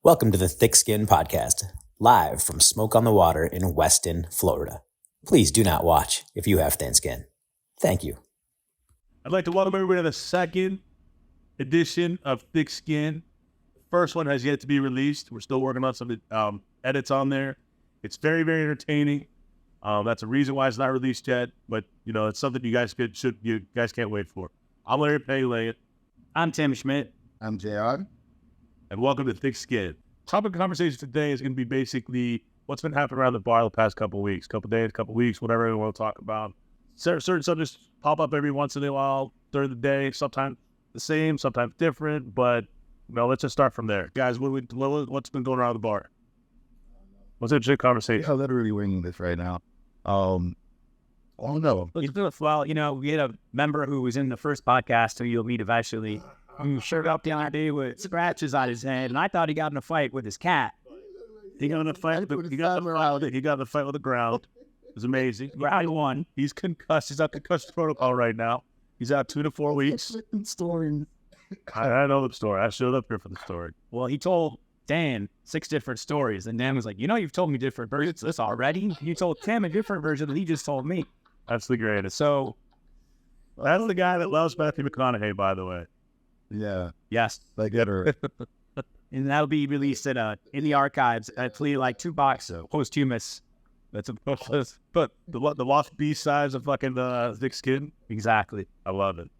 Welcome to the Thick Skin Podcast, live from Smoke on the Water in Weston, Florida. Please do not watch if you have thin skin. Thank you. I'd like to welcome everybody to the second edition of Thick Skin. First one has yet to be released. We're still working on some edits on there. It's very, very entertaining. That's a reason why it's not released yet, but it's something you guys can't wait for. I'm Larry Pele. I'm Tim Schmidt. I'm JR. And welcome to Thick Skin. Topic of conversation today is going to be basically what's been happening around the bar the past couple weeks, whatever we want to talk about. Certain subjects pop up every once in a while during the day, sometimes the same, sometimes different, but let's just start from there. Guys, what's been going around the bar? What's the interesting conversation? I'm literally winging this right now. Oh no. Well, we had a member who was in the first podcast who you'll meet eventually. Who showed up the other day with scratches on his head, and I thought he got in a fight with his cat. He got in a fight. He got in a fight with the ground. It was amazing. Round one. He's concussed. He's on concussion protocol right now. He's out 2 to 4 weeks. Story. I know the story. I showed up here for the story. Well, he told Dan 6 different stories, and Dan was like, you've told me different versions of this already. You told Tim a different version than he just told me. That's the greatest. So that's the guy that loves Matthew McConaughey, by the way. Yeah. Yes. Like get her. And that'll be released in the archives at like $2 posthumous. But the lost B-sides of fucking Thick Skin. Exactly. I love it.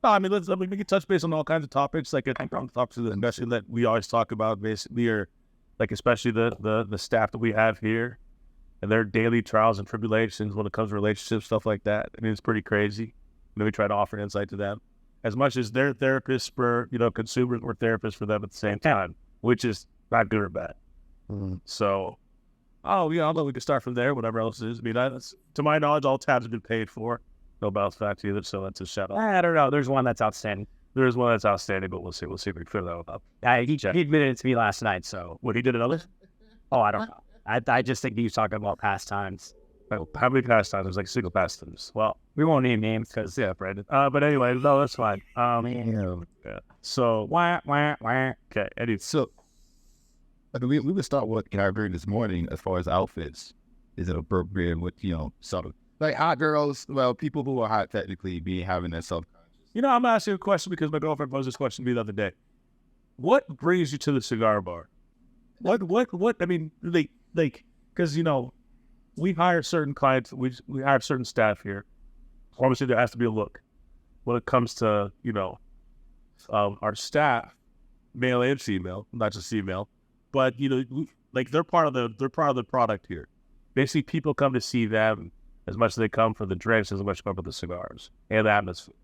No, I mean, we can touch base on all kinds of topics. Like I think on topics especially that we always talk about, basically, are like especially the staff that we have here and their daily trials and tribulations when it comes to relationships, stuff like that. I mean, it's pretty crazy. And then we try to offer insight to them. As much as they're therapists for, consumers, we're therapists for them at the same time, which is not good or bad. Mm-hmm. So, although we can start from there, whatever else it is. I mean, to my knowledge, all tabs have been paid for. No bounce backs either, so that's a shout out. I don't know. There's one that's outstanding. There is one that's outstanding, but we'll see. We'll see if we can figure that one out. He admitted it to me last night, so. What, he did another? Oh, I don't know. I just think he was talking about pastimes. How many pastimes? There's like single pastimes. Well, we won't name names because, Brandon. But anyway, no, that's fine. Yeah. So, wah, wah, wah. Okay, anyway. So we would start what I heard this morning as far as outfits. Is it appropriate with, sort of like hot girls, people who are hot technically be having that self-conscious. I'm asking you a question because my girlfriend posed this question to me the other day. What brings you to the cigar bar? What, I mean, because, we hire certain clients, we hire certain staff here. Obviously, there has to be a look when it comes to, our staff, male and female, not just female, but, they're part of the product here. Basically, people come to see them as much as they come for the drinks, as much as they come for the cigars and the atmosphere.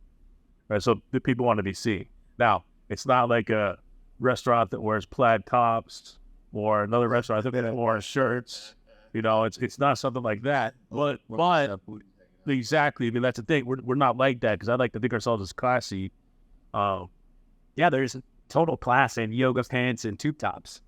Right? So the people want to be seen. Now, it's not like a restaurant that wears plaid tops or another restaurant that wears shirts. It's not something like that. But exactly. I mean, that's the thing. We're not like that because I like to think ourselves as classy. There's total class in yoga pants and tube tops.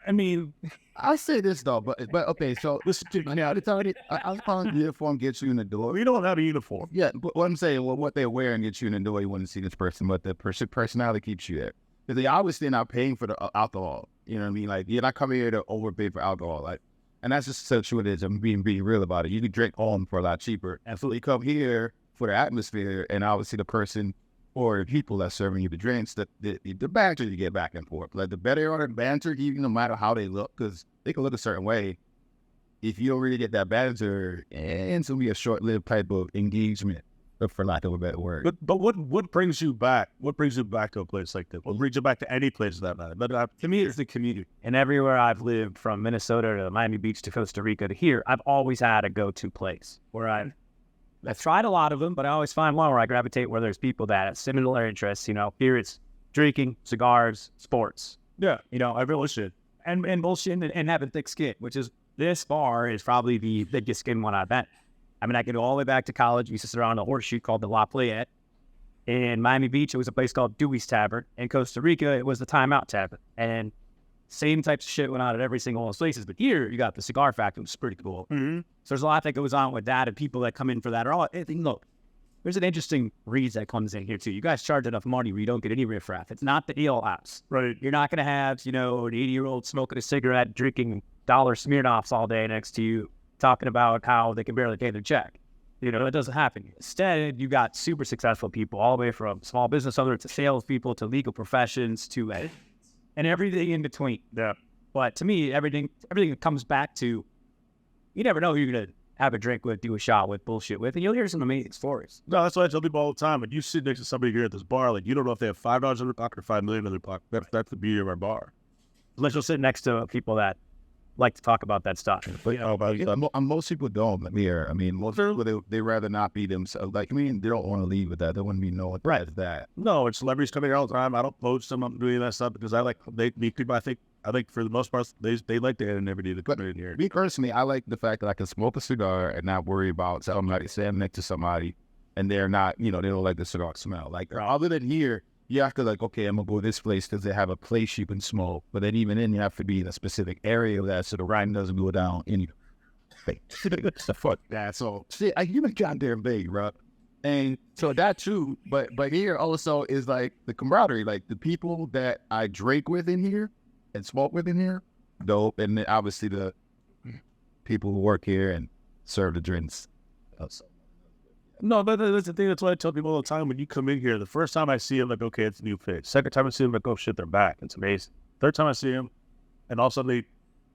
I mean, I say this though, but okay. So listen to me. I was calling the uniform gets you in the door. We don't have a uniform. Yeah, but what I'm saying, what they're wearing gets you in the door. You want to see this person, but the personality keeps you there. Because they obviously not paying for the alcohol. You know what I mean? Like, you're not coming here to overpay for alcohol. Like, and that's just so true it is. I'm being real about it. You can drink home for a lot cheaper. And so you come here for the atmosphere, and obviously the person or the people that's serving you the drinks, the banter you get back and forth. Like, the better on the banter, even no matter how they look, because they can look a certain way. If you don't really get that banter, it's going to be a short-lived type of engagement, for lack of a better word. But what brings you back? What brings you back to a place like that? What brings you back to any place that matter? But to me, it's the community. And everywhere I've lived, from Minnesota to Miami Beach to Costa Rica to here, I've always had a go-to place where I've tried a lot of them, but I always find one where I gravitate where there's people that have similar interests. Here it's drinking, cigars, sports. Yeah. I really should. And bullshit and having thick skin, which is, this bar is probably the thickest skin one I've had. I mean, I can go all the way back to college. We used to sit around a horseshoe called the La Playette. In Miami Beach, it was a place called Dewey's Tavern. In Costa Rica, it was the Time Out Tavern. And same types of shit went on at every single one of those places. But here, you got the Cigar Factory, which is pretty cool. Mm-hmm. So there's a lot that goes on with that, and people that come in for that are all, look, there's an interesting reason that comes in here too. You guys charge enough money where you don't get any riffraff. It's not the ale house. Right. You're not going to have, an 80-year-old smoking a cigarette, drinking dollar Smirnoffs all day next to you, talking about how they can barely pay their check. It doesn't happen. Instead, you got super successful people all the way from small business owners to salespeople to legal professions to and everything in between. Yeah. But to me, everything comes back to, you never know who you're going to have a drink with, do a shot with, bullshit with, and you'll hear some amazing stories. No, that's what I tell people all the time. When you sit next to somebody here at this bar, like, you don't know if they have $5 in their pocket or $5 million in their pocket. That's the beauty of our bar. Unless you'll sit next to people that like to talk about that stuff. But, most people don't here. I mean, most people, they rather not be themselves. Like, I mean, they don't want to leave with that. They want to be known as that. No, it's celebrities coming here all the time. I don't post them. I'm doing that stuff because they meet people. I think for the most part, they like the anonymity to come in here. Me personally, I like the fact that I can smoke a cigar and not worry about somebody standing next to somebody and they're not, they don't like the cigar smell. Like, other than here, you have to okay, I'm going to go to this place because they have a place you can smoke. But then even then, you have to be in a specific area of that so the writing doesn't go down any. Fuck that. So, shit, I give a goddamn big, bro. And so that too, but here also is the camaraderie, the people that I drink with in here and smoke with in here, dope. And then obviously the people who work here and serve the drinks. No, but that's the thing. That's what I tell people all the time. When you come in here, the first time I see them, okay, it's a new face. Second time I see them, oh shit, they're back. It's amazing. Third time I see them, and all of a sudden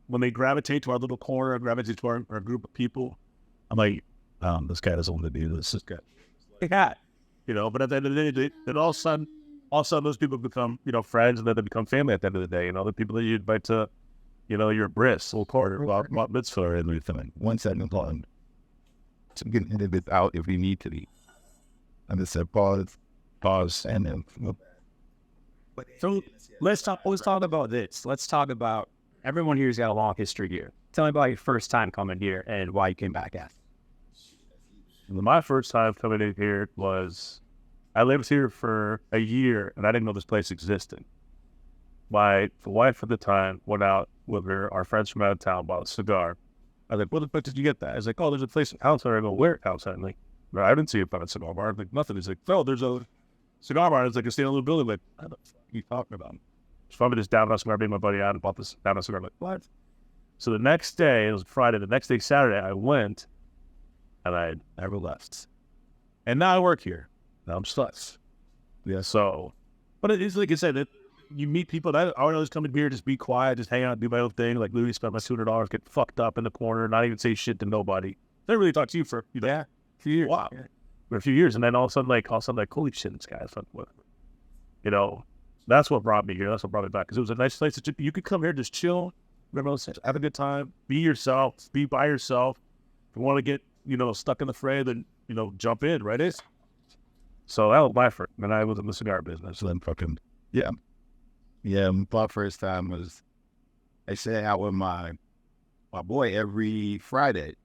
when they gravitate to our little corner, gravitate to our group of people, I'm like, this guy doesn't want to do this. This guy. Yeah. But at the end of the day, then all of a sudden those people become, friends, and then they become family at the end of the day. The people that you invite to, your bris, or bat mitzvah, and everything. 1 second, long. To get it out if we need to be. And just said pause, and then. So let's talk about this. Let's talk about, everyone here's got a long history here. Tell me about your first time coming here and why you came back after. My first time coming in here was, I lived here for a year and I didn't know this place existed. My wife at the time went out with our friends from out of town, bought a cigar. I was like, where the fuck did you get that? I was like, oh, there's a place outside. I go, where outside? I'm like, no, I didn't see it by a cigar bar. I'm like, nothing. He's like, no, there's a cigar bar. It's like a standalone little building. Like, what the fuck are you talking about? It's probably just down cigar. I made my buddy out and bought this down cigar. I'm like, what? So the next day, it was Friday. The next day, Saturday, I went and I never left. And now I work here. Now I'm stuck. Yeah, so, but it's like I said, you meet people that I would always come in here, just be quiet, just hang out, do my own thing. Like literally spend my $200, get fucked up in the corner, not even say shit to nobody. They really talk to you for a few years. Wow, for a few years, and then all of a sudden, holy shit, this guy's fucking with me. That's what brought me here. That's what brought me back because it was a nice place. You could come here, just chill, have a good time, be yourself, be by yourself. If you want to get stuck in the fray, then jump in, right? So that was my first, and I was in the cigar business. So then fucking Yeah, my first time was, I stay out with my boy every Friday.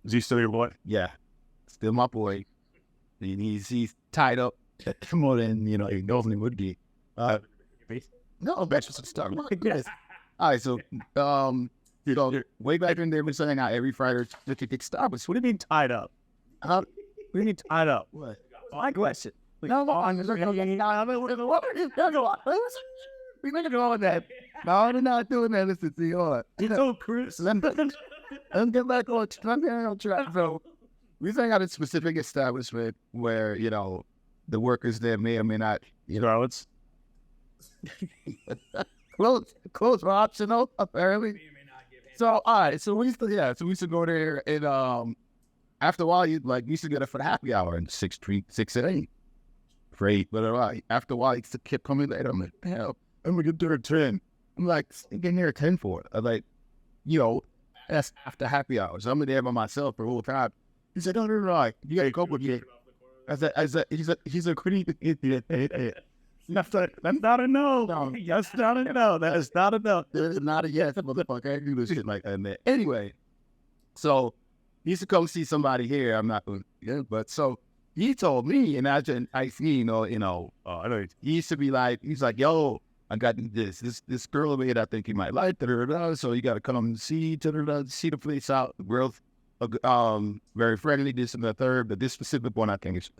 Is he still your boy? Yeah, still my boy. And he's tied up more than, he normally would be. No, that's just stuff. All right, so, way back in there, we're saying out every Friday to get Starbucks. What do you mean tied up? What do you mean tied up? What? My question. No, we're making all of that. No, I'm not doing that. Listen to you. So, Chris. Let me get back on track. So, we saying out a specific establishment where, the workers there may or may not, it's close for optional, apparently. So, all right. So, we used to go there and, after a while, you used to get it for the happy hour and 6 at 8. For 8, but after a while, he kept coming later. I'm like, hell, I'm going to get there at 10. I'm like, getting there at 10 for it. I'm like, that's after happy hours. I'm there by myself for the whole time. He said, no, you got to go with me. He's a critic. That's not a no. That's not a no. That is not a no. That is not a yes, motherfucker. I do this shit like that, man. Anyway, so he used to come see somebody here. I'm not going to, but so he told me, and I see, I know. He used to be like, he's like, yo, I got this girl over here that I think you might like, so you got to come see the place out. The girl very friendly, this and the third, but this specific one I think is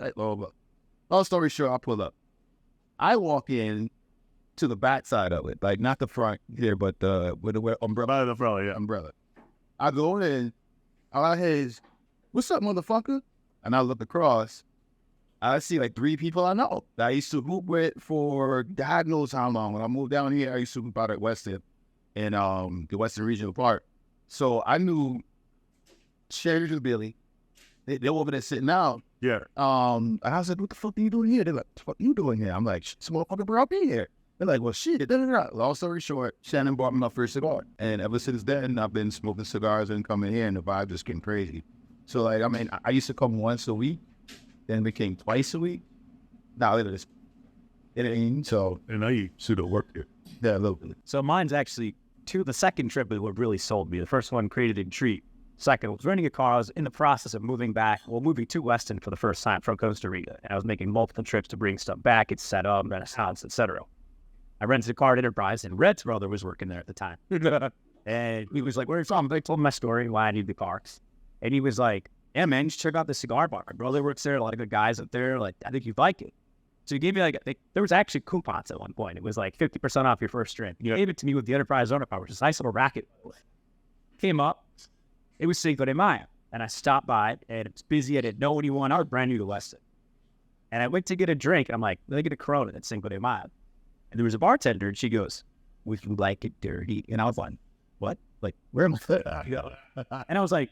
long story short, I pull up. I walk in to the back side of it, like not the front here, but with the umbrella. The front, yeah. Umbrella. I go in, all I hear is, "What's up, motherfucker?" And I look across. I see like 3 people I know that I used to hoop with for God knows how long. When I moved down here, I used to hoop out at Weston in the Western Regional Park. So I knew Sherry and Billy. They're over there sitting out. Yeah. And I was like, "What the fuck are you doing here?" They're like, "What the fuck are you doing here?" I'm like, "This motherfucker brought me here." They're like, "Well, shit." Long story short, Shannon bought me my first cigar. And ever since then, I've been smoking cigars and coming here, and the vibe just getting crazy. So, like, I mean, I used to come once a week. Then it became twice a week. Now it is. It ain't so. And now you pseudo work here. Yeah, a little bit. So mine's actually the second trip is what really sold me. The first one created a treat. Second, I was renting a car. I was in the process of moving to Weston for the first time from Costa Rica. And I was making multiple trips to bring stuff back. It's set up, Renaissance, etc. I rented a car at Enterprise, and Red's brother was working there at the time. And he was like, "Where are you from?" I told him my story, why I need the cars. And he was like, "Yeah, man, you should check out the cigar bar. My brother works there, a lot of good guys up there. Like, I think you'd like it." So he gave me there was actually coupons at one point. It was like 50% off your first drink. He gave it to me with the Enterprise owner card, which is a nice little racket. Came up, it was Cinco de Mayo. And I stopped by, and it was busy. I didn't know anyone. I was brand new to Weston. And I went to get a drink, and I'm like, "Let me get a Corona at Cinco de Mayo." And there was a bartender, and she goes, "Would you like it dirty?" And I was like, "What? Like, where am I?" And I was like,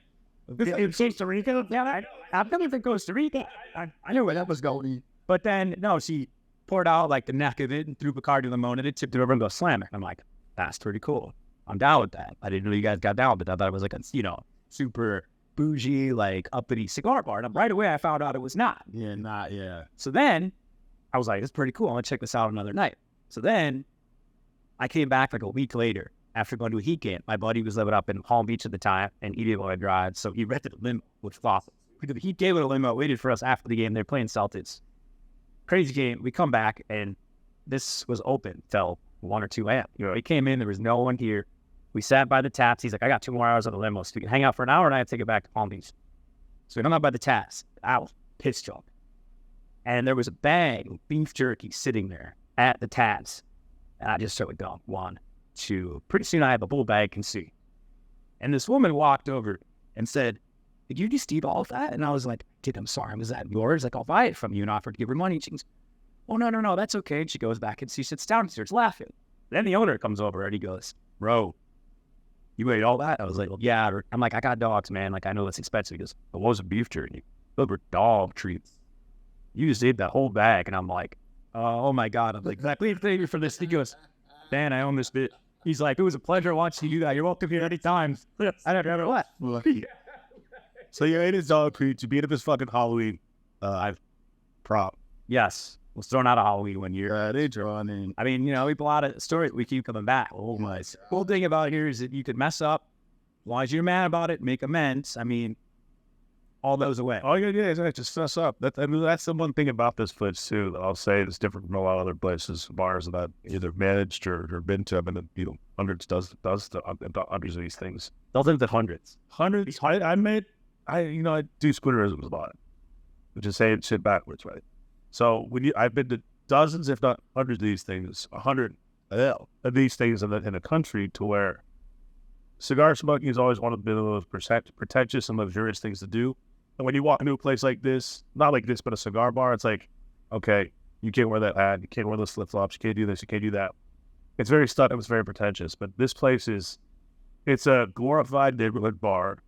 "It's Costa Rica?" Yeah, I'm coming from Costa Rica. I knew where that was going. But then, no, she poured out like the neck of it and threw Bacardi Limon in it, tipped it over and go slam it. I'm like, "That's pretty cool. I'm down with that." I didn't know you guys got down, but I thought it was like a, super bougie, like uppity cigar bar. And right away I found out it was not. Yeah. So then I was like, "It's pretty cool. I'm going to check this out another night." So then I came back like a week later after going to a Heat game. My buddy was living up in Palm Beach at the time and Edenville Drive, so he rented a limo, which was awesome. We did the Heat game with a limo, waited for us after the game. They're playing Celtics. Crazy game. We come back, and this was open till 1 or 2 a.m. We came in. There was no one here. We sat by the taps. He's like, "I got 2 more hours on the limo, so we can hang out for an hour, and I have to take it back to Palm Beach." So we hung out by the taps. I was pissed drunk. And there was a bag of beef jerky sitting there at the taps. And I just started going 1, 2. Pretty soon I have a full bag can see. And this woman walked over and said, "Did you just eat all of that?" And I was like, I'm sorry. Was that yours? Like, I'll buy it from you and offer to give her money. She goes, "Oh, no, that's okay." And she goes back and she sits down and starts laughing. Then the owner comes over and he goes, "Bro, you ate all that?" I was like, "Well, yeah." I'm like, "I got dogs, man. Like, I know it's expensive." He goes, "It wasn't beef jerky. Those were dog treats. You just ate that whole bag." And I'm like, "Oh my God." I'm like, "Thank you for this." He goes, "Dan, I own this bit." He's like, "It was a pleasure watching you do that. You're welcome here anytime." I don't know what. So you ate his dog treat to beat up his fucking Halloween prop. Yes. Was thrown out of Halloween one year. They drawn in. I mean, we have a lot of stories. We keep coming back. Oh my. Cool thing about here is that you could mess up. As long as you're mad about it, make amends. I mean, all those away. All you gotta do is just fess up. That's the one thing about this place too that I'll say is different from a lot of other places, bars that I've either managed or been to. I've been to, hundreds of these things. Dozens of hundreds. Hundreds. I do spoonerisms a lot, which is saying shit backwards, right? So I've been to dozens, if not hundreds of these things, 100 of these things in the country, to where cigar smoking is always one of the most pretentious and luxurious things to do. And when you walk into a place like this, not like this, but a cigar bar, it's like, okay, you can't wear that hat, you can't wear those flip-flops, you can't do this, you can't do that. It's very stuck, it's very pretentious, but this place it's a glorified neighborhood bar,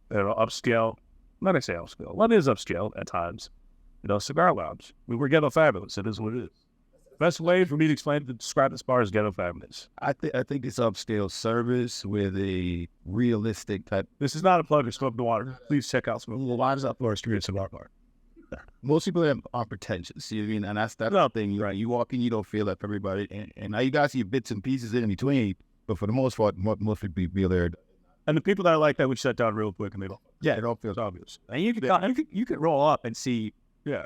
upscale, not to say upscale, what is upscale at times, cigar lounge. We're ghetto fabulous, it is what it is. Best way for me to describe this bar is ghetto fabulous. I think it's upscale service with a realistic type. This is not a plug for Smoke the Water. Please check out Smoke the Water's up for a street cigar bar. Most people are pretentious, you know what I mean? And that's the thing, right? You walk in, you don't feel like everybody, and now you guys see bits and pieces in between, but for the most part, most people be there. And the people that are like that, we shut down real quick, and they don't. Yeah, it all feels obvious. And you could roll up and see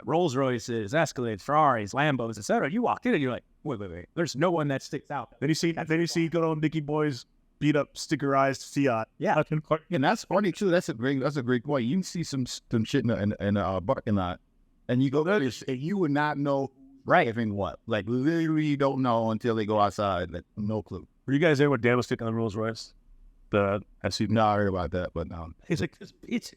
Rolls Royces, Escalades, Ferraris, Lambos, etc. You walk in and you're like, wait. There's no one that sticks out. Then you see good old Nicky Boys beat up stickerized Fiat. Yeah. And that's funny too. That's a great point. You can see some shit in a parking lot, and you go there, and you would not know driving what. Like literally, you don't know until they go outside. Like, no clue. Were you guys there when Dan was sticking on the Rolls Royce? The SUV. No, I heard about that, but no. He's like, this bitch.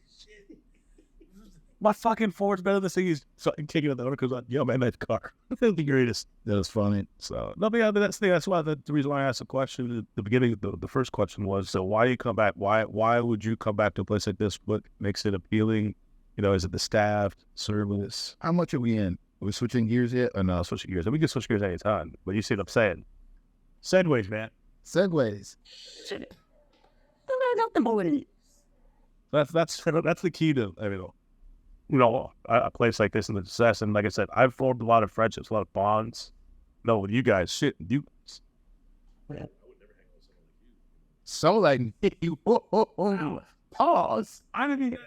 My fucking Ford's better than this thing. He's kicking at the owner because like, yo, man, that car. That's the greatest. That was funny. So nothing. That's why the reason why I asked the question at the beginning. The first question was, so why you come back? Why would you come back to a place like this? What makes it appealing? You know, is it the staff, service? How much are we in? Are we switching gears yet? Or no? Switching gears. And we can switch gears anytime. But you see what I'm saying? Segways, man. Segways. That's the key to a place like this and the success. And like I said, I've formed a lot of friendships, a lot of bonds. No, with you guys, So like you pause. I didn't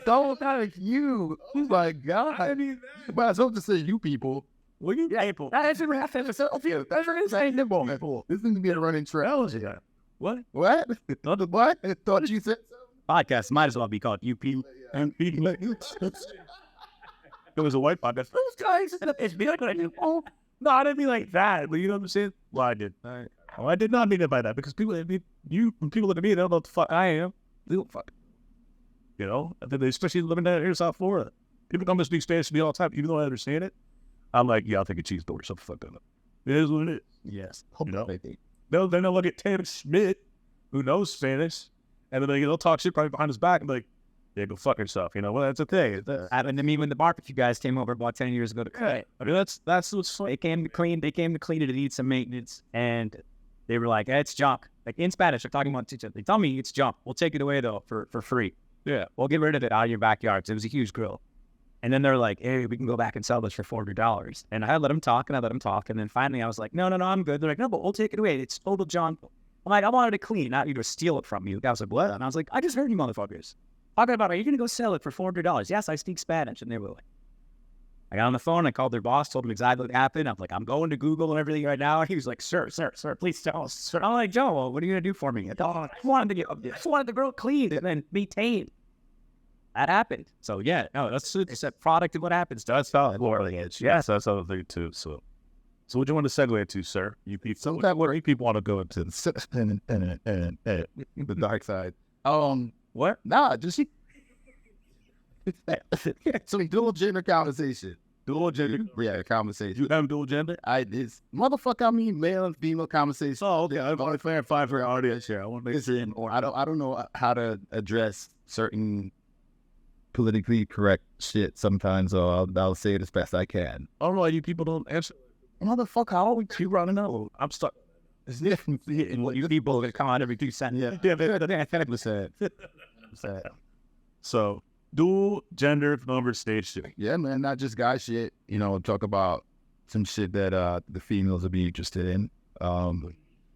Don't like you. Oh my God. I mean, but I was supposed to say you people. What you people? That's a rap episode. That's what I'm saying. This is gonna be a running trail. Yeah. What? What? What? I thought you said so. Podcast might as well be called UP. And it was a white podcast. Those guys, it's be like, No, I didn't mean like that. But you know what I'm saying? Well, I did. I did not mean it by that because when people look at me, they don't know what the fuck I am. They don't fuck. You know, and then they especially living down here in South Florida. People come to speak Spanish to me all the time, even though I understand it. I'm like, yeah, I'll take a cheeseburger. Shut the fuck up. It is what it is. Yes. You know? Then they'll look at Tam Schmidt, who knows Spanish, and then they'll talk shit probably behind his back and be like, yeah, go fuck yourself. You know, well, that's a thing. Happened to me when the barbecue guys came over about 10 years ago to cut. I mean, that's what's funny. They came to clean it to need some maintenance, and they were like, it's junk. Like in Spanish, they're talking about they tell me it's junk. We'll take it away though for free. Yeah, we'll get rid of it out of your backyard. 'Cause it was a huge grill. And then they're like, hey, we can go back and sell this for $400. And I let them talk, and then finally I was like, no, I'm good. They're like, no, but we'll take it away. It's total junk. I'm like, I wanted to clean, not you to steal it from you. The guy was like, what? And I was like, I just heard you motherfuckers talking about, are you going to go sell it for $400? Yes, I speak Spanish. And they were like, I got on the phone, I called their boss, told him exactly what happened. I'm like, I'm going to Google and everything right now. And he was like, sir, please tell us. Sir. I'm like, Joe, well, what are you going to do for me? I wanted the girl cleaned and then maintained. That happened. So yeah, no, it's a product of what happens. That's how it is. Yes, that's how they too. So what do you want to segue into, sir? You people, so that what people want to go into the dark side. What? Nah, just some dual gender conversation. Dual gender? Yeah, conversation. You have dual gender? It's motherfucker. I mean, male and female conversation. Oh, yeah. I'm only clarifying for our audience here. I want to make sure. Or I don't know how to address certain politically correct shit sometimes, so I'll say it as best I can. I don't know why you people don't answer. Motherfucker, how are we keep running out? I'm stuck. It's different. You people that come out every 2 seconds. Yeah. So, dual gender conversation. Yeah, man, not just guy shit. You know, talk about some shit that the females will be interested in. I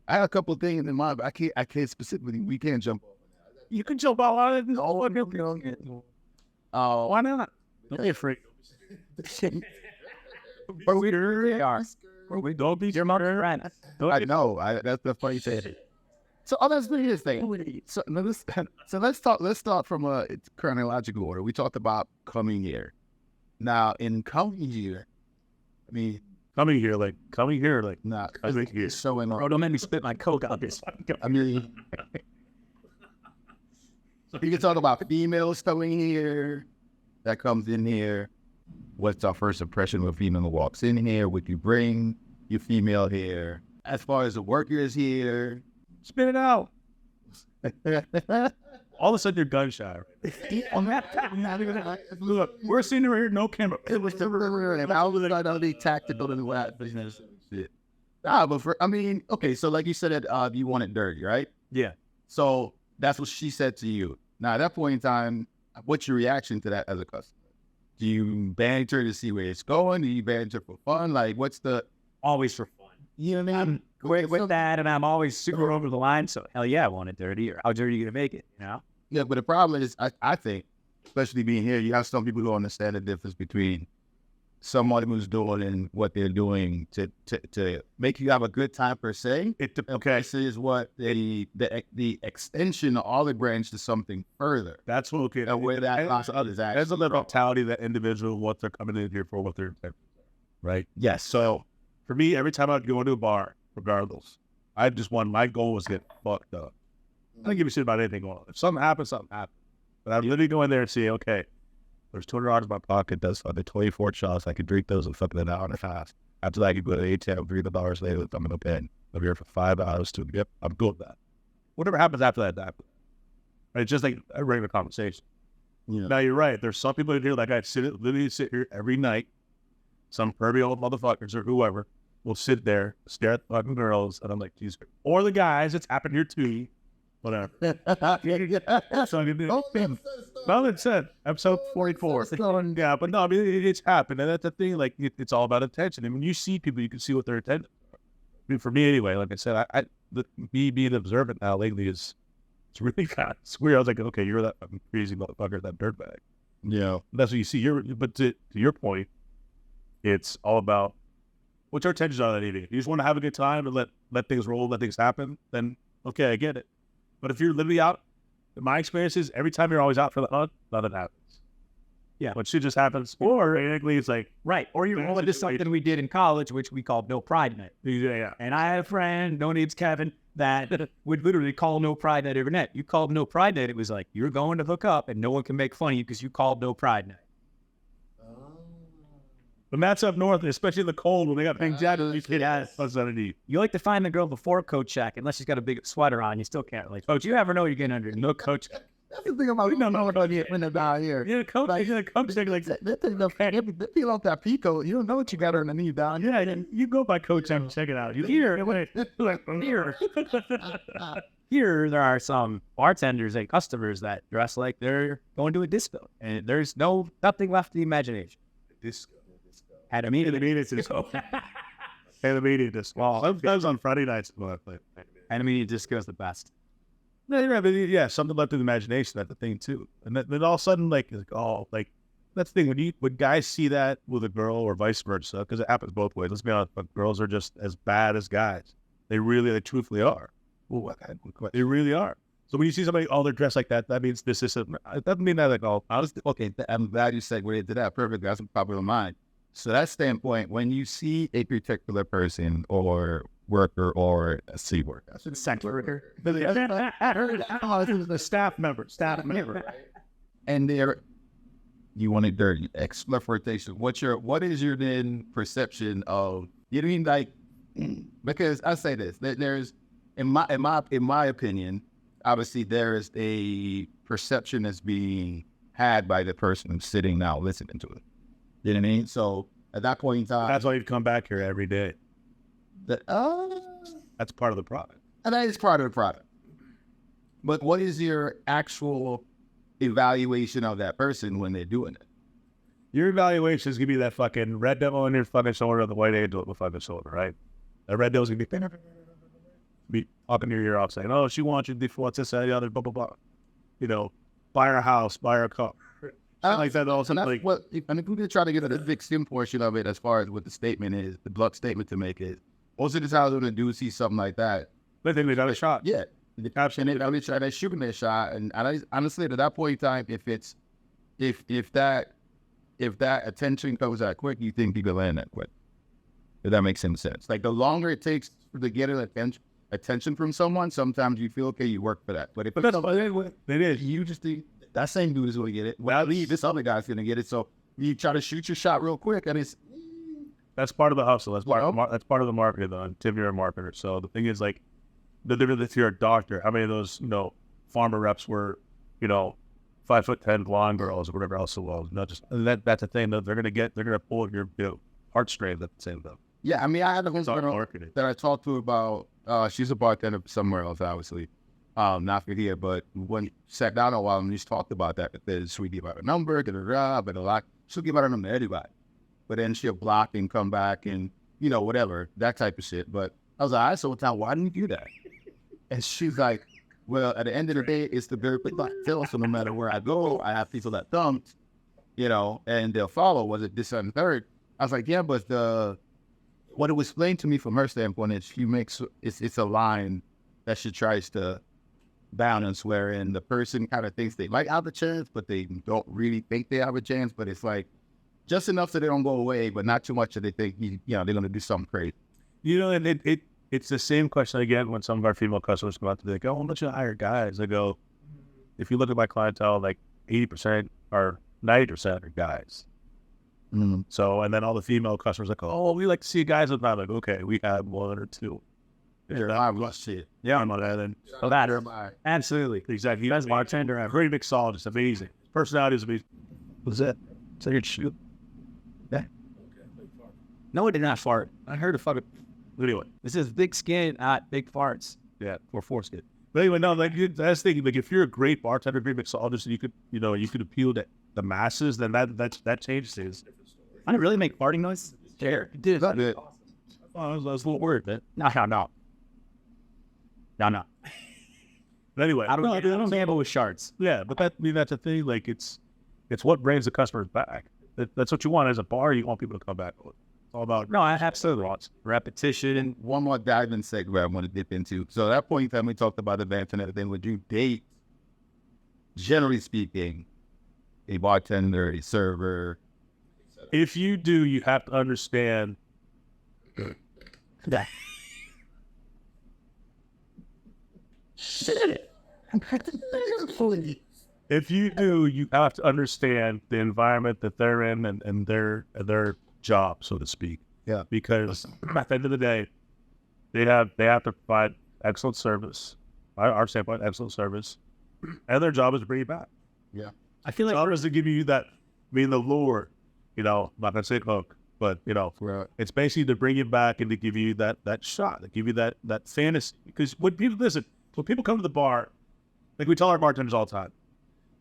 have a couple of things in mind, but I can't specifically. We can't jump over. You can jump out on it. Why not? Don't be afraid. But we really are. We don't be your mother friend. I know. That's the funny thing. So let's do this thing. So let's start from a chronological order. We talked about coming here. Now in coming here, I mean coming here like not coming here. Showing Bro, don't make me spit my coke out this. I mean, you can talk about females coming here. That comes in here. What's our first impression when a female walks in here? What you bring your female here? As far as the workers here, spit it out. All of a sudden you're gun shy. Look, we're sitting right here, no camera. It was and I was like, "Oh, tactical and what business shit." Nah, but okay. So like you said, you want it dirty, right? Yeah. So that's what she said to you. Now at that point in time, what's your reaction to that as a customer? Do you banter to see where it's going? Do you banter for fun? Like, what's the always for fun? You know what I mean? I'm great with that, and I'm always super over the line. So hell yeah, I want it dirty. Or how dirty are you gonna make it? You know? Yeah, but the problem is, I think, especially being here, you have some people who understand the difference between someone who's doing what they're doing to make you have a good time per se. This is what the extension of olive branch to something further. That's what And where that there's a little mentality that individual what they're coming in here for, what they're right. Yes. So for me, every time I'd go into a bar, regardless, I just want my goal was to get fucked up. I don't give a shit about anything going on. If something happens, something happens. But I'd literally go in there and see, okay, there's $200 in my pocket. That's the 24 shots. I could drink those in fucking an hour and a half. After that, I could go to the ATM, $300 later. I'm going to pay. I'm here for 5 hours to get. I'm good with that. Whatever happens after that, happens. Right? It's just like a regular conversation. Yeah. Now you're right. There's some people in here like I literally sit here every night. Some pervy old motherfuckers or whoever will sit there, stare at the fucking girls, and I'm like, Jesus. Or the guys. It's happened here too. Whatever. So well, it said episode 44. Yeah, but no, I mean it's happened, and that's the thing. Like it's all about attention. And when you see people, you can see what their attention. I mean, for me anyway, like I said, me being observant now lately it's really kind of weird. I was like, okay, you're that fucking crazy motherfucker, that dirtbag. Yeah, that's what you see. But to your point, it's all about what's your intentions on that evening. You just want to have a good time and let things roll, let things happen. Then okay, I get it. But if you're literally out, my experience is every time you're always out for the hunt, nothing happens. Yeah. But shit just happens. Or basically it's like... Right. Or you're rolling to something we did in college, which we called No Pride Night. Yeah. And I had a friend, no name's Kevin, that would literally call No Pride Night every night. You called No Pride Night, it was like, you're going to hook up and no one can make fun of you because you called No Pride Night. But that's up north, especially in the cold when they got pink jackets. You like to find the girl before coat check, unless she's got a big sweater on. You still can't like. Coach, you ever know you're getting under? No coach. That's the thing about we don't know what when they're down here. Yeah, coach. Like, coach check like that. They feel off that pico. You don't know what you got underneath down. Yeah, and you go by coach and check it out. Here there are some bartenders and customers that dress like they're going to a disco, and there's nothing left to the imagination. Disco. Had a meeting. Disco. Well, sometimes on Friday nights when I play. Animated disco is the best. No, you're right, but yeah, something left to the imagination. That's the thing too. And then all of a sudden, like that's the thing when guys see that with a girl or vice versa, because it happens both ways. Let's be honest, but girls are just as bad as guys. They truthfully are. Ooh, they really are. So when you see somebody, they're dressed like that, that means this isn't. It doesn't mean that like honestly. Okay, I'm glad you segued into that. Perfect. That's top of mind. So that standpoint, when you see a particular person or worker or a C worker, sex worker, the staff member, right? And you want it dirty, exploitation. What is your then perception of? You know what I mean? Like, because I say this, there's in my opinion, obviously there is a perception that's being had by the person who's sitting now listening to it. You know what I mean? So at that point in time, that's why you come back here every day. That's part of the product. And that is part of the product. But what is your actual evaluation of that person when they're doing it? Your evaluation is gonna be that fucking red devil on your fucking shoulder, or the white angel on the fucking shoulder, right? That red devil's gonna be talking your ear off, saying, "Oh, she wants you to do what's this, that, the other, blah blah blah." You know, buy her a house, buy her a car. Like that also. And if we could try to get a big skim portion of it as far as what the statement is, the blunt statement to make is, most of the times when they do see something like that, they think they got a shot. Yeah. And they're shooting their shot. And honestly, at that point in time, if that attention comes that quick, you think people land that quick. If that makes some sense. Like the longer it takes to get attention from someone, sometimes you feel okay, you work for that. But if it is, you just think that same dude is going to get it. Well, this other guy's going to get it. So you try to shoot your shot real quick, and that's part of the hustle. That's part of the marketing, though. Tim, you're a marketer. So the thing is, like, the difference if you're a doctor, how many of those, farmer reps were, 5'10" blonde girls or whatever else it was. Not just that's the thing. They're gonna pull your heartstrings at the same time. Yeah, I mean, I had a girl that I talked to about. She's a bartender somewhere else, obviously. Not for here, but when sat down a while and just talked about that, because we give out a number, but a lot. She'll give out a number to everybody, but then she'll block and come back and whatever, that type of shit. But I was like, all right, so why didn't you do that? And she's like, well, at the end of the day, it's the very clientele. So no matter where I go, I have people that dumped, and they'll follow. Was it this and third? I was like, yeah, but what it was explained to me from her standpoint is it's a line that she tries to balance, wherein the person kind of thinks they might have a chance, but they don't really think they have a chance. But it's like just enough so they don't go away, but not too much that they think they're going to do something crazy. And it's the same question again when some of our female customers come out to be like, "Oh, I'm not you hire guys." I go, if you look at my clientele, like 80% or 90% are guys. Mm-hmm. So, and then all the female customers like, "Oh, we like to see guys with that." Like, okay, we have one or two. I must see it. Yeah, I'm on that. And Absolutely. exactly. Best bartender ever. Great mixologist, amazing. Personality is amazing. What's that? Is that your shoe? Yeah. No, it did not fart. I heard a fucking. Anyway, This is big skin, not big farts. yeah, or foreskin. But anyway, no, like that's the thing. Like, if you're a great bartender, great mixologist, and you could appeal to the masses, then that changes things. I didn't really make farting noise. There, dude. That's it. Oh, that was a little weird, man. No. But anyway, I don't gamble with shards. yeah, but that's the thing. Like, it's what brings the customers back. That's what you want as a bar. You want people to come back. It's all about No, absolutely. Repetition. One more diving segment I want to dip into. So at that point in time, we talked about events and everything. Would you date, generally speaking, a bartender, a server? If you do, you have to understand. Yeah. If you do, you have to understand the environment that they're in and their job, so to speak. Yeah. Because at the end of the day, they have to provide excellent service. Our standpoint, excellent service, and their job is to bring you back. Yeah. I feel like Job is to give you that. I mean, the lure. I'm not gonna say hook, but Right. it's basically to bring you back and to give you that shot, to give you that fantasy. Because when people come to the bar, like we tell our bartenders all the time,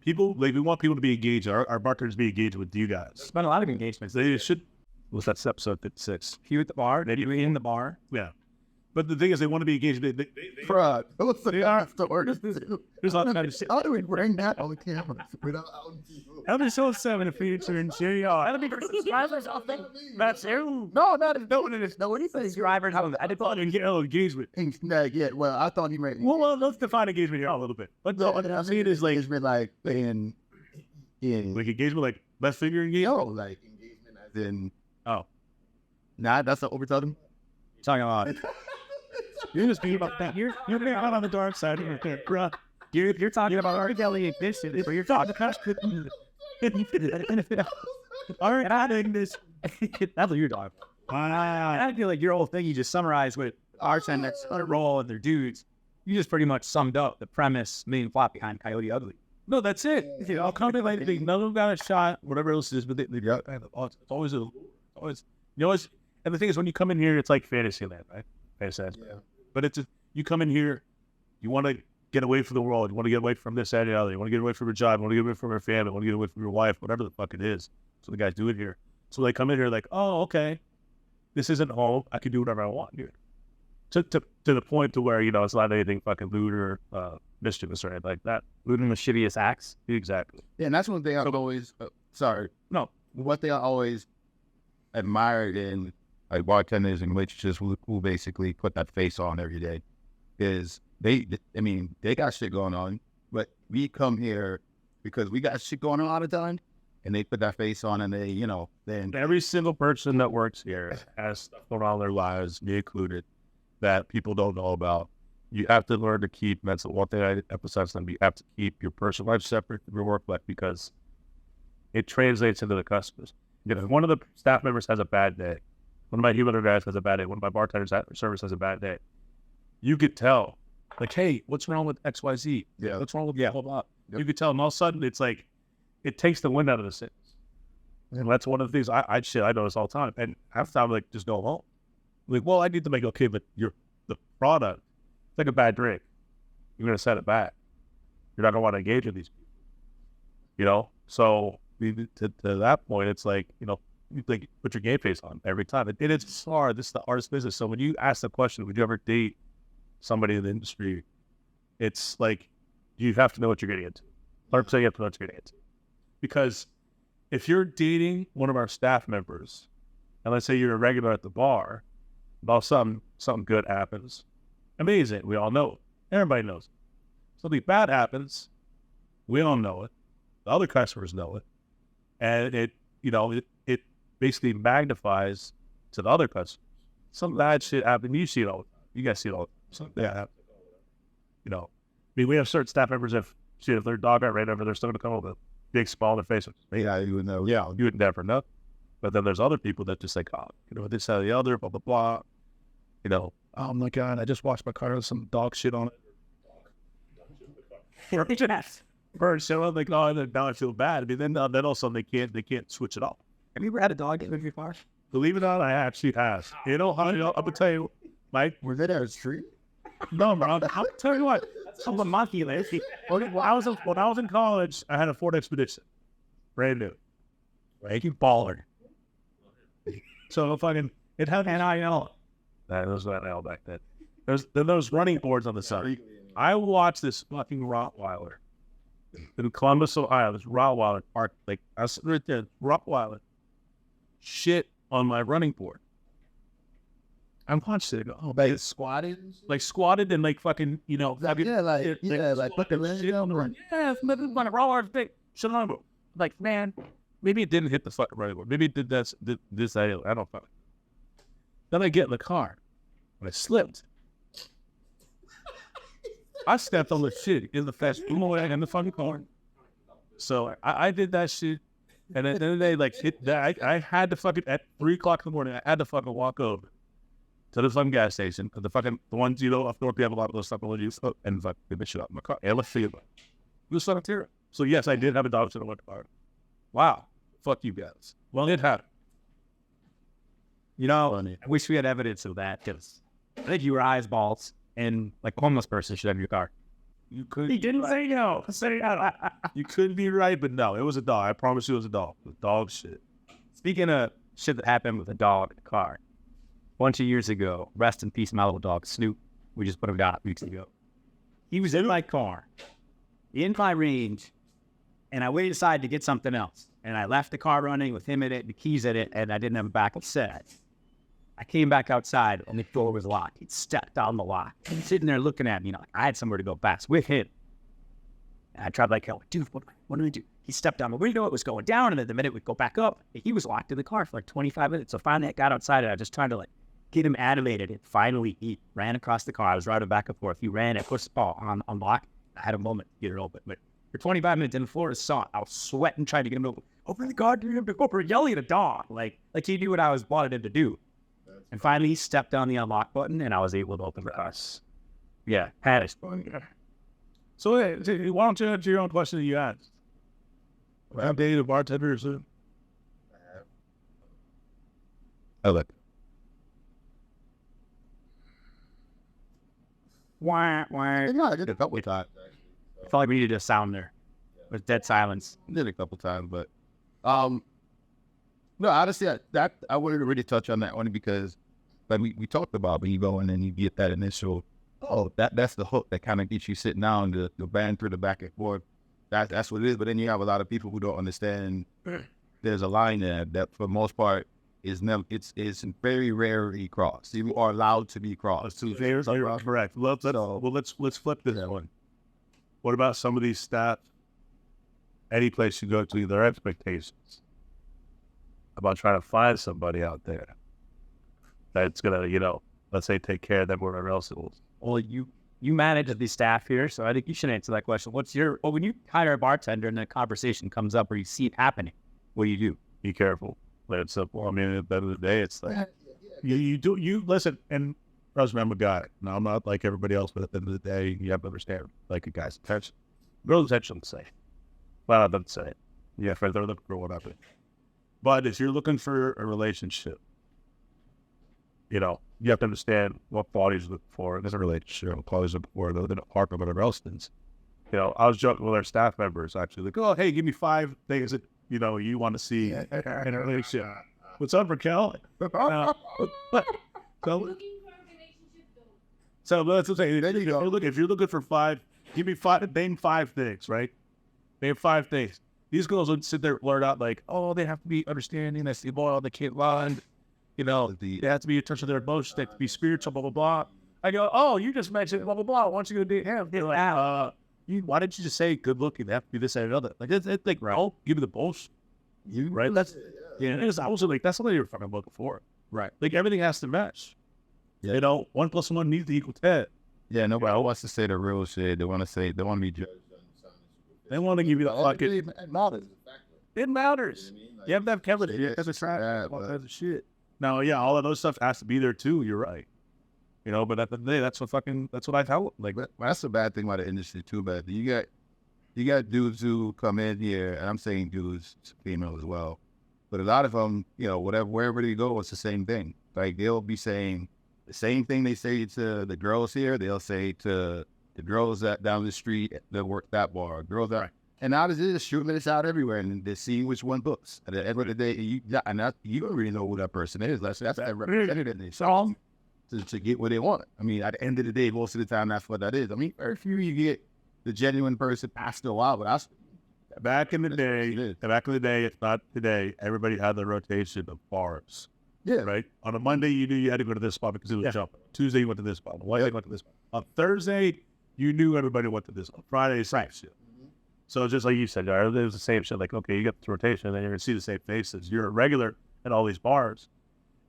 we want people to be engaged. Our bartenders be engaged with you guys. spent a lot of engagements. They should. What's that episode 56? You at the bar, maybe in the bar. Yeah. But the thing is, they want to be engaged. They Bruh, They are. afterwards. there's all kinds of shit. How do we bring that on the camera without Episode 7 featuring JR. That's No, not no anything. Subscribers. I did engagement. Yeah, well, I thought he made. Well, let's define engagement here a little bit. But what I'm saying is, like, engagement, like in engagement, like best figure engagement. like engagement as in. Oh. Nah, that's not what we're talking. Talking about. You're just thinking about that. You're out on the dark side of your head, bruh. You're talking about R. Kelly edition, but you're talking about. All right, I think this. That's what you're talking about. And I feel like your whole thing you just summarized with bartenders, their role, and their dudes. You just pretty much summed up the premise, main plot behind Coyote Ugly. No, that's it. I'll come in like none of them got a shot, whatever else it is, but they it's always and the thing is, when you come in here, it's like fantasy land, right? Fantasy. Yeah. But you come in here, you want to get away from the world, you want to get away from this, that, and the other, you want to get away from your job, you want to get away from your family, you want to get away from your wife, whatever the fuck it is. So the guys do it here. So they come in here like, oh, okay, this isn't home. I can do whatever I want here. To the point to where, it's not anything fucking lewd or mischievous or anything like that. Lewd and mischievous acts. Exactly. Yeah, and that's one thing I've always. What they always admired in like bartenders and waitresses who basically put that face on every day is they got shit going on, but we come here because we got shit going on all the time, and they put that face on, and they, then every single person that works here has stuff going on in their lives, me included, that people don't know about. You have to learn to keep, that's the one thing I emphasize on, you have to keep your personal life separate from your work life because it translates into the customers. If one of the staff members has a bad day, one of my humidor guys has a bad day, one of my bartenders at service has a bad day, you could tell, like, hey, what's wrong with XYZ? Yeah. What's wrong with blah, blah, blah. Yep. You could tell, and all of a sudden, it's like, it takes the wind out of the sentence. And that's one of the things I notice all the time. And half the time, like, just go home. Like, well, I need to make okay, but the product, it's like a bad drink. You're going to set it back. You're not going to want to engage with these people. So to that point, it's like, you put your game face on every time. It's hard. This is the artist business. So when you ask the question, would you ever date somebody in the industry? It's like, you have to know what you're getting into. 100% you have to know what you're getting into. Because if you're dating one of our staff members and let's say you're a regular at the bar, about something good happens. Amazing. We all know it. Everybody knows it. Something bad happens. We all know it. The other customers know it. And it basically magnifies to the other customers. Some bad shit happens. You see it all the time. You guys see it all the time. Something bad happens. I mean, we have certain staff members, if their dog got ran over, they're still going to come with a big smile on their face. Yeah, you would know. Yeah, you would never know. But then there's other people that just like, this, that, the other, blah, blah, blah. Oh my God, I just washed my car with some dog shit on it. Bird, so I'm like, oh, now I feel bad. I mean, then all of a sudden they can't switch it off. Have you ever had a dog in your car? Believe it or not, I actually have. I'm gonna tell you, Mike. Was it a street? No, bro. I'm gonna tell you what. I'm a monkey lady. When I was in college, I had a Ford Expedition, brand new. Right, you baller. So fucking it had NIL. That was NIL back then. There's those running boards on the side. I watched this fucking Rottweiler in Columbus, Ohio. This Rottweiler park, like I was right there, Rottweiler shit on my running board. I watched it. I go, oh, Like squatted? like squatted and like fucking, like put the leg on the run. yeah, it's like a Rottweiler thing. Shit on my board. Like, man, maybe it didn't hit the fucking running board. Maybe it did this. I don't fucking. Then I get in the car and I slipped. I stepped on the shit in the fast in the fucking car. So I did that shit, and then they like hit that. I had to fucking at 3:00 in the morning. I had to fucking walk over to the fucking gas station. The ones up north, we have a lot of those stuff on use, and fucking get this shit out of my car. And let's see it. It was fucking terrible. So yes, I did have a dog shit on my car. Wow, fuck you guys. Well, it happened. I wish we had evidence of that, because I think you were eyes balls, and like a homeless person should have in your car. You could. He didn't say no. You could be right, but no, it was a dog. I promise you, it was a dog. It was dog shit. Speaking of shit that happened with a dog in the car, a bunch of years ago, rest in peace, my little dog, Snoop. We just put him down weeks ago. He was in my car, in my range, and I went inside to get something else. And I left the car running with him in it, the keys in it, and I didn't have a back set. I came back outside, and the door was locked. He'd stepped down the lock. He's sitting there looking at me, like I had somewhere to go fast with him. And I tried dude, what do I do? He stepped down the window. It was going down, and then the minute we'd go back up, he was locked in the car for like 25 minutes. So finally I got outside, and I was just trying to get him animated. And finally he ran across the car. I was riding back and forth. He ran and pushed the ball on lock. I had a moment to get it open, but for 25 minutes in Florida sun, I was sweating trying to get him to open the goddamn door, yelling at a dog, like he knew what I wanted him to do. And finally, he stepped on the unlock button, and I was able to open the car. Yeah, had it. So why don't you answer your own question that you asked? Have dated a bartender soon? I look. Wah, wah. No, I did a couple of times. I felt like we needed a sound there. It was dead silence. I did a couple of times, but no, honestly, I wanted to really touch on that only because, like we talked about, when you go in and you get that initial, that's the hook that kind of gets you sitting down, the band through the back and forth. That's what it is. But then you have a lot of people who don't understand. There's a line there that, for the most part, is never. It's very rarely crossed. You are allowed to be crossed. Correct. Let's flip this one. What about some of these staff? Any place you go to, their expectations about trying to find somebody out there that's gonna, let's say, take care of them wherever else it is. Well, you manage the staff here, so I think you should answer that question. When you hire a bartender and the conversation comes up or you see it happening, what do you do? Be careful. It's simple. I mean, at the end of the day, it's like you listen. And trust me, I'm a guy. Now, I'm not like everybody else, but at the end of the day, you have to understand, like, a guy's attention. Girls' attention, say. Well, I don't say it. Yeah, they're looking for whatever. But if you're looking for a relationship, you have to understand what qualities you're looking for. There's a relationship, what qualities you're looking for, other than a partner, whatever else it is. I was joking with our staff members, actually, like, oh, hey, give me 5 things that, you want to see in a relationship. What's up, Raquel? So let's say, if you're looking for 5, give me 5, name 5 things, right? Name 5 things. These girls would sit there, blurt out like, oh, they have to be understanding, that's the loyal, they can't lie. You know, they have to be in touch with their emotions. They have to be spiritual, blah, blah, blah. I go, oh, you just mentioned blah, blah, blah. Why don't you go date him? They're like, why didn't you just say good looking? They have to be this and another. Like, it's like, oh, give me the bullshit. Right? That's, I was like, that's what you're fucking looking for. Right. Like, everything has to match. Yeah. You know, 1 + 1 needs to equal 10. Yeah, nobody wants to say the real shit. They want to be judged. They want to give you the fucking. It matters. It matters. You have to have chemistry. Yeah, That's all kinds of shit. Now, yeah, all of those stuff has to be there too. You're right. You know, but at the end of the day, that's what I felt like. But that's the bad thing about the industry too. But you got dudes who come in here, and I'm saying dudes, female as well. But a lot of them, you know, wherever they go, it's the same thing. Like they'll be saying the same thing they say to the girls here. They'll say to the girls that down the street that work that bar, girls that. Right. And now this is shooting this out everywhere, and they're seeing which one books. At the end of the day, you don't really know who that person is. That's that representative they saw to get what they want. I mean, at the end of the day, most of the time, that's what that is. I mean, very few you get the genuine person after a while, but back in the day, if not today, everybody had the rotation of bars. Yeah. Right? On a Monday, you knew you had to go to this spot because it was jumping. Tuesday, you went to this spot. Wednesday, you went to this spot. On Thursday, you knew everybody went to this. On Friday, same shit. So just like you said, it was the same shit. Like, okay, you get the rotation, and then you're going to see the same faces. You're a regular at all these bars.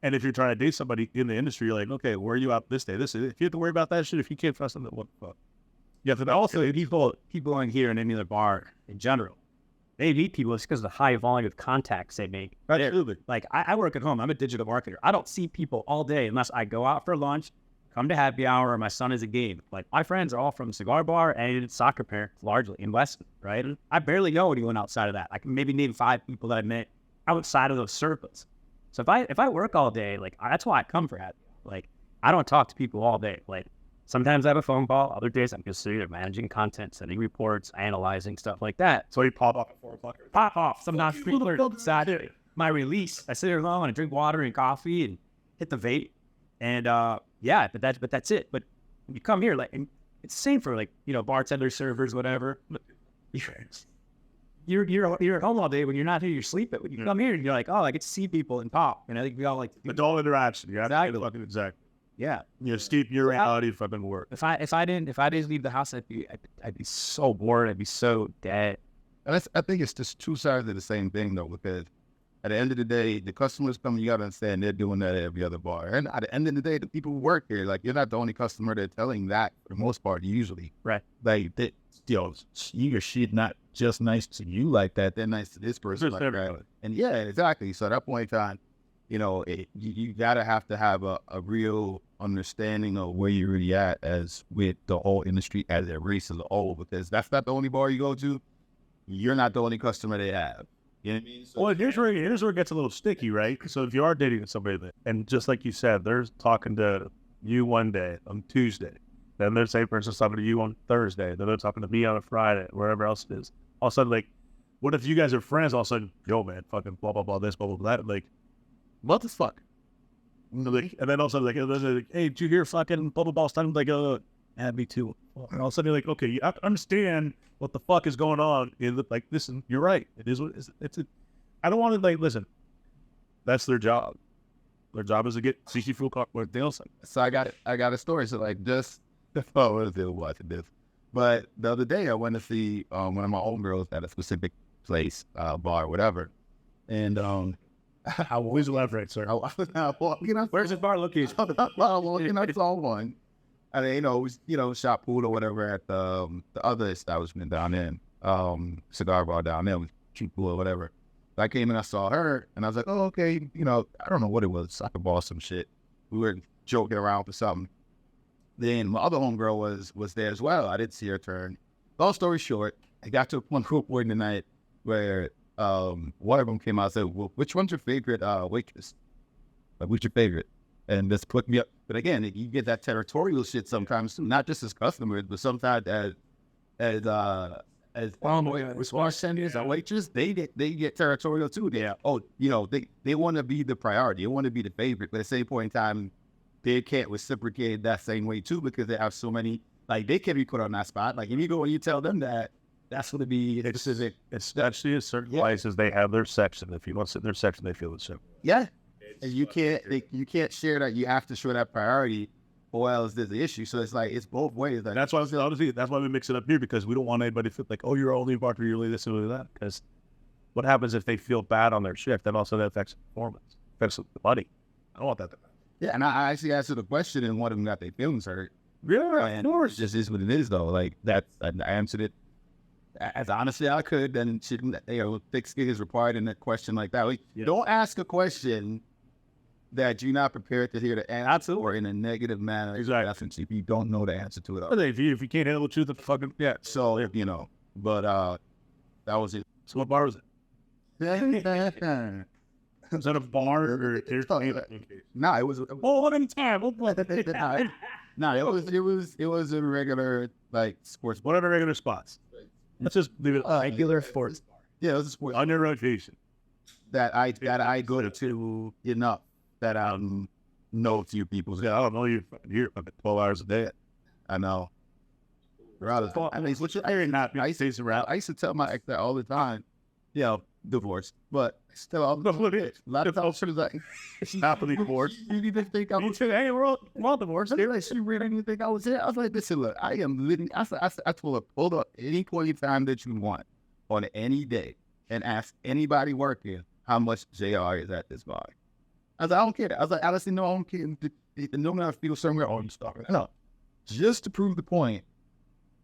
And if you're trying to date somebody in the industry, you're like, okay, where are you out this day? If you have to worry about that shit, if you can't trust them, then what the fuck? You have to also, people in here in any other bar in general, they meet people just because of the high volume of contacts they make. Absolutely. Like, I work at home. I'm a digital marketer. I don't see people all day unless I go out for lunch, come to happy hour, or my son is a game. Like, my friends are all from Cigar Bar and soccer parents, largely, in Weston, right? I barely know anyone outside of that. I can maybe name 5 people that I met outside of those circles. So if I work all day, like, that's why I come for happy hour. Like, I don't talk to people all day. Like, sometimes I have a phone call. Other days, I'm just sitting there managing content, sending reports, analyzing stuff like that. So you pop off at 4 o'clock. Pop off. Sometimes people decide my release. I sit there alone and I drink water and coffee and hit the vape. And, but that's it. But when you come here, like, and it's the same for, like, you know, bartenders, servers, whatever. You're at home all day. When you're not here, you're sleeping. When you come here, you're like, oh, I get to see people and talk. And I think we all like to do adult interaction. You have to do fucking exactly. Yeah. You escape your reality fucking work. If I didn't leave the house, I'd be so bored. I'd be so dead. And I think it's just two sides of the same thing though, because at the end of the day, the customers come, you gotta understand they're doing that at every other bar. And at the end of the day, the people who work here, like, you're not the only customer they're telling that for the most part, usually. Right. Like, he or she not just nice to you like that, they're nice to this person like that. And yeah, exactly. So at that point in time, you know, you gotta have to have a real understanding of where you're really at as with the whole industry as a race as a whole, because that's not the only bar you go to. You're not the only customer they have. You know what I mean? So, well, here's where it gets a little sticky, right? So if you are dating somebody, and just like you said, they're talking to you one day on Tuesday, then the same person's talking to you on Thursday, then they're talking to me on a Friday, wherever else it is. All of a sudden, like, what if you guys are friends? All of a sudden, yo, man, fucking blah blah blah, this blah blah blah, that. Like, what the fuck? Like, and then all of a sudden, like, hey, did you hear fucking blah blah blah? Time like, yeah, me too. And all of a sudden, you're like, okay, you have to understand what the fuck is going on. Like, listen, you're right. It is what it is. I don't want to, like, listen. That's their job. Their job is to get CC fuel car with Nielsen. So I got a story. So like, just what is it watching this? But the other day I went to see one of my own girls at a specific place, bar, whatever, and I always elaborate, sir. Where's the bar located? I saw one. And it was, shot pool or whatever at the other establishment down in, cigar bar down there, with cheap pool or whatever. So I came and I saw her, and I was like, oh, okay, I don't know what it was, soccer ball, some shit. We were joking around for something. Then my other homegirl was there as well. I didn't see her turn. Long story short, I got to one group one night where one of them came out and said, well, which one's your favorite waitress? Like, what's your favorite? And this put me up. But again, you get that territorial shit sometimes too, not just as customers, but sometimes as bartenders or waitresses, they get territorial too. They want to be the priority. They want to be the favorite. But at the same point in time, they can't reciprocate that same way too, because they have so many, like, they can't be put on that spot. Like, if you go and you tell them that, that's going to be it's actually certain places they have their section. If you want to sit in their section, they feel the same. Yeah. and you can't share that. You have to show that priority, or else there's the issue. So it's like it's both ways. Like, That's why honestly, that's why we mix it up here, because we don't want anybody to feel like, oh, you're only bartender, you're only this and only that. Because what happens if they feel bad on their shift? Then also that affects performance, affects the money. I don't want that to happen. yeah, and I actually answered the question, and one of them got their feelings hurt. Really? And it just is what it is, though. Like I answered it as honestly as I could. Then thick skin is required in a question like that. Like, don't ask a question that you're not prepared to hear the answer or in a negative manner. Exactly. If you don't know the answer to it. If you can't handle the truth, then fucking yeah. So but that was it. So what bar was it? Is that a bar or No, it was. what in time? No, it was a regular like sports bar. What are the regular spots? Let's just leave it. Regular sports bar. Yeah, it was a sports On your rotation. that I go to enough that I know a few people. Yeah, I don't know you here fucking 12 hours a day. I know. I used to tell my ex that all the time. Divorced, but still, a lot of times she was like, Happily divorced. "You didn't think I was." Hey, we're all divorced. They're like, "She really didn't think I was there." I was like, "Listen, look, I am living." I told her, "Pull up any point in time that you want on any day, and ask anybody working how much JR is at this bar." I was like, "I don't care." I was like, "Honestly, no, I don't care. No one feel somewhere on stuff." No, just to prove the point,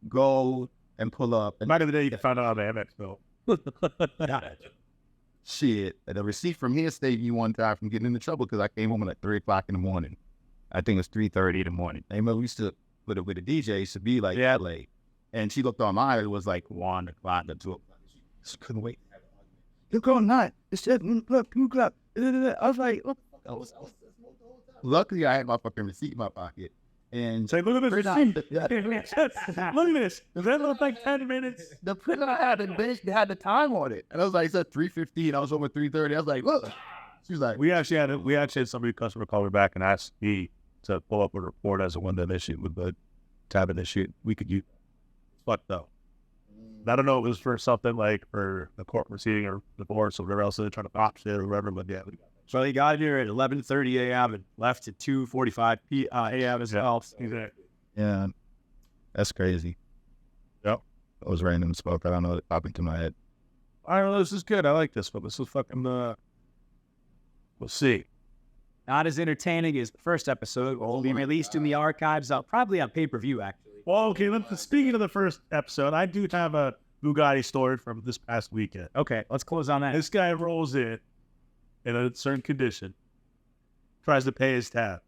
go and pull up. Back in the day, you could find out how the Amex felt. Shit, the receipt from here saved me one time from getting into trouble because I came home at like 3 o'clock in the morning. I think it was 3:30 in the morning. And we used to with the DJ used to be like that late, and she looked online. It was like 1 o'clock or 2 o'clock. She couldn't wait. You're going night. It said 2 o'clock. I was like, what the fuck? Luckily, I had my fucking receipt in my pocket. And say, look at this. Look at this. Does that look like 10 minutes? The printer I had, they had the time on it. And I was like, it's at 3:15. I was home at 3:30. I was like, look. She was like, we actually had somebody, customer call me back and asked me to pull up a report as a one-time issue with the tab issue. We could use fuck though. I don't know if it was for something like for the court proceeding or divorce or whatever else they're trying to opt it or whatever, but yeah. So he got here at 11:30 a.m. and left at 2:45 a.m. as well. Exactly. yeah, that's crazy. Yep. That was random spoke. I don't know what popped into my head. I don't know. This is good. I like this one. This is fucking, we'll see. Not as entertaining as the first episode. Will be released in the archives, probably on pay-per-view, actually. Well, okay, speaking of the first episode, I do have a Bugatti story from this past weekend. Okay, let's close on that. This guy rolls in a certain condition, tries to pay his tab.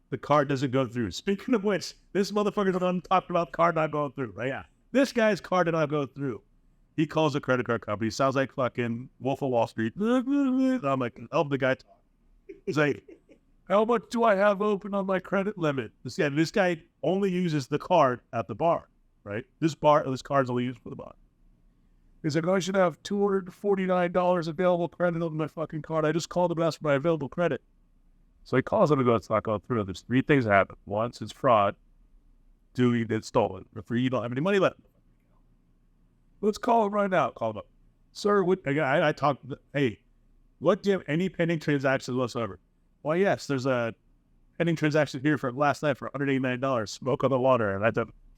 The card doesn't go through. Speaking of which, this motherfucker's done talking about card not going through, right? Yeah. This guy's card did not go through. He calls a credit card company. Sounds like fucking Wolf of Wall Street. I'm like, help the guy talk. He's like, how much do I have open on my credit limit? This guy only uses the card at the bar, right? This card's only used for the bar. He's like, I should have $249 available credit on my fucking card. I just called him and asked for my available credit. So he calls him and goes, it's not going through. There's 3 things that happen. One, it's fraud. 2, it's stolen. Or 3, you don't have any money left. Let's call him right now. Call him up. Sir, I talked, hey, what, do you have any pending transactions whatsoever? Well, yes, there's a pending transaction here from last night for $189. Smoke on the water. And I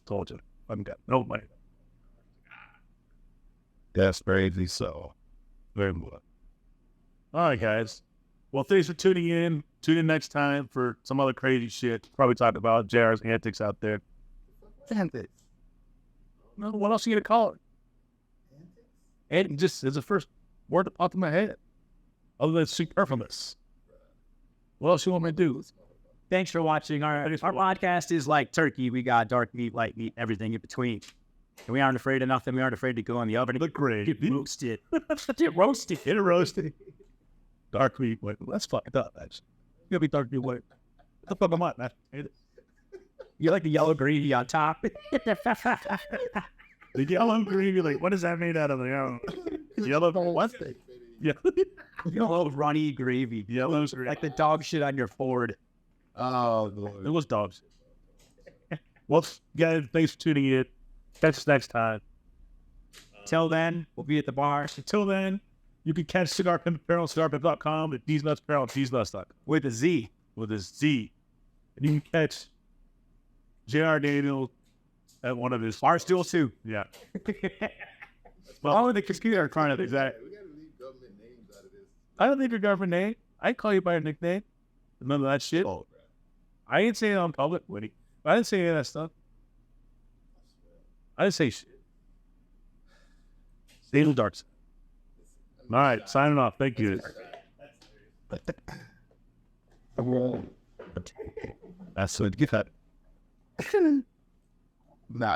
told you, I've got no money. That's crazy. So, very much. All right, guys. Well, thanks for tuning in. Tune in next time for some other crazy shit. Probably talk about JR's antics out there. antics. No, what else are you going to call it? And just as the first word that popped in my head. Other than superfluous. What else you want me to do? Thanks for watching. Our podcast is like turkey. We got dark meat, light meat, everything in between. And we aren't afraid of nothing. We aren't afraid to go in the oven. Look great. Get roasted. Get roasted. Get roasted. Dark meat. Wait, that's fucked up, actually. It's going to be dark meat. Wait. What the fuck am I, man? You like the yellow gravy on top? The yellow gravy, like, what is that made out of? Yellow, what? Yeah. Yellow runny gravy. Yellow, like the dog shit on your Ford. Oh, Lord. It was dog shit. Well, guys, thanks for tuning in. Catch us next time. Till then, we'll be at the bar. Until then, You can catch Cigar Pimp Apparel, cigarpimp.com, and D's Nuts Apparel, D'sNuts.com. With a Z. With a Z. And you can catch J.R. Daniel at one of his... Barstool too. Yeah. Well, with the computer in front of it. Exactly. We gotta leave government names out of this. I don't think your government name. I call you by your nickname. None of that shit. Oh, I ain't saying it on public, Winnie. I didn't say any of that stuff. I didn't say shit. Stay the dark side. All right, signing off. Thank you. That's what. Get that. nah.